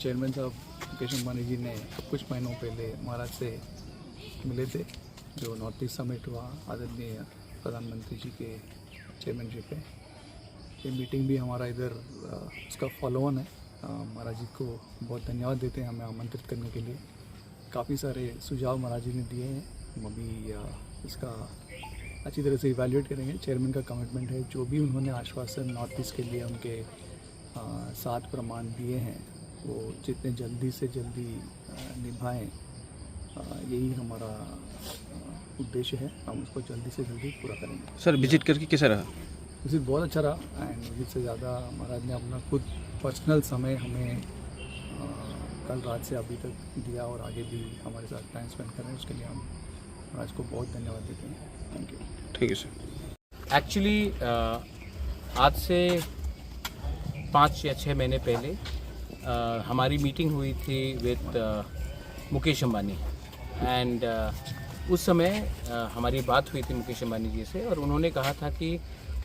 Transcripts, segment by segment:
Chairman साहब मुकेश अंबानी जी ने कुछ महीनों पहले महाराज से मिले थे, जो नॉर्थ ईस्ट समिट हुआ आदरणीय प्रधानमंत्री जी के चेयरमैनशिप पे। ये मीटिंग भी हमारा इधर उसका फॉलो ऑन है। महाराज जी को बहुत धन्यवाद देते हैं हमें आमंत्रित करने के लिए। काफ़ी सारे सुझाव महाराज जी ने दिए हैं, हम अभी इसका अच्छी तरह से इवैल्यूएट करेंगे। चेयरमैन का कमिटमेंट है, जो भी उन्होंने आश्वासन नॉर्थ ईस्ट के लिए उनके 7 प्रमाण दिए हैं वो जितने जल्दी से जल्दी निभाएं, यही हमारा उद्देश्य है। हम उसको जल्दी से जल्दी पूरा करेंगे। सर विजिट करके कैसा रहा? विजिट बहुत अच्छा रहा एंड विजिट से ज़्यादा महाराज ने अपना खुद पर्सनल समय हमें कल रात से अभी तक दिया और आगे भी हमारे साथ टाइम स्पेंड कर रहे हैं। उसके लिए हम महाराज को बहुत धन्यवाद देते हैं। Thank you. ठीक है सर। एक्चुअली आज से 5 या 6 महीने पहले हमारी मीटिंग हुई थी विद मुकेश अंबानी एंड उस समय हमारी बात हुई थी मुकेश अंबानी जी से और उन्होंने कहा था कि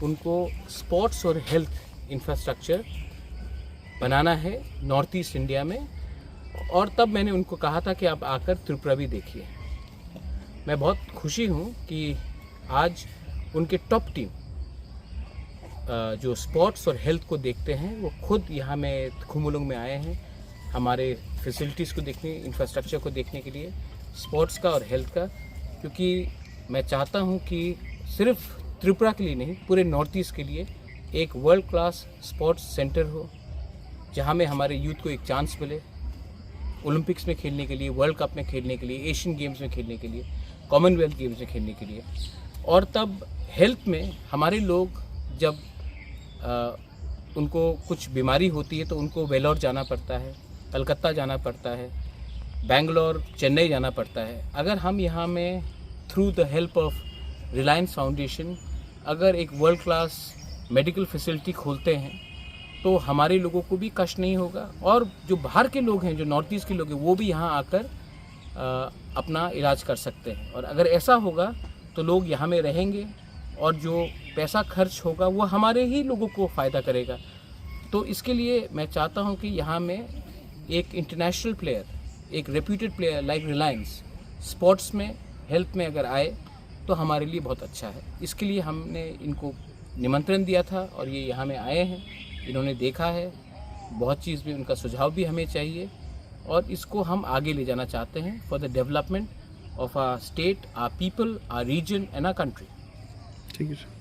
उनको स्पोर्ट्स और हेल्थ इंफ्रास्ट्रक्चर बनाना है नॉर्थ ईस्ट इंडिया में। और तब मैंने उनको कहा था कि आप आकर त्रिपुरा भी देखिए। मैं बहुत खुशी हूँ कि आज उनके टॉप टीम जो स्पोर्ट्स और हेल्थ को देखते हैं वो खुद यहाँ में खुमलुंग में आए हैं हमारे फैसिलिटीज़ को देखने, इंफ्रास्ट्रक्चर को देखने के लिए, स्पोर्ट्स का और हेल्थ का। क्योंकि मैं चाहता हूँ कि सिर्फ त्रिपुरा के लिए नहीं, पूरे नॉर्थ ईस्ट के लिए एक वर्ल्ड क्लास स्पोर्ट्स सेंटर हो, जहाँ में हमारे यूथ को एक चांस मिले ओलंपिक्स में खेलने के लिए, वर्ल्ड कप में खेलने के लिए, एशियन गेम्स में खेलने के लिए, कॉमनवेल्थ गेम्स में खेलने के लिए। और तब हेल्थ में हमारे लोग जब उनको कुछ बीमारी होती है तो उनको वेलोर जाना पड़ता है, कलकत्ता जाना पड़ता है, बेंगलोर, चेन्नई जाना पड़ता है। अगर हम यहाँ में through the help of Reliance foundation अगर एक वर्ल्ड क्लास मेडिकल फैसिलिटी खोलते हैं तो हमारे लोगों को भी कष्ट नहीं होगा और जो बाहर के लोग हैं, जो नॉर्थ ईस्ट के लोग हैं, वो भी यहाँ आकर अपना इलाज कर सकते हैं। और अगर ऐसा होगा तो लोग यहाँ में रहेंगे और जो पैसा खर्च होगा वो हमारे ही लोगों को फ़ायदा करेगा। तो इसके लिए मैं चाहता हूँ कि यहाँ में एक इंटरनेशनल प्लेयर, एक reputed player like Reliance sports में, हेल्थ में अगर आए तो हमारे लिए बहुत अच्छा है। इसके लिए हमने इनको निमंत्रण दिया था और ये यहाँ में आए हैं, इन्होंने देखा है, बहुत चीज़ भी उनका सुझाव भी हमें चाहिए और इसको हम आगे ले जाना चाहते हैं for the development of our state, our people, our region and our country. ठीक है सर।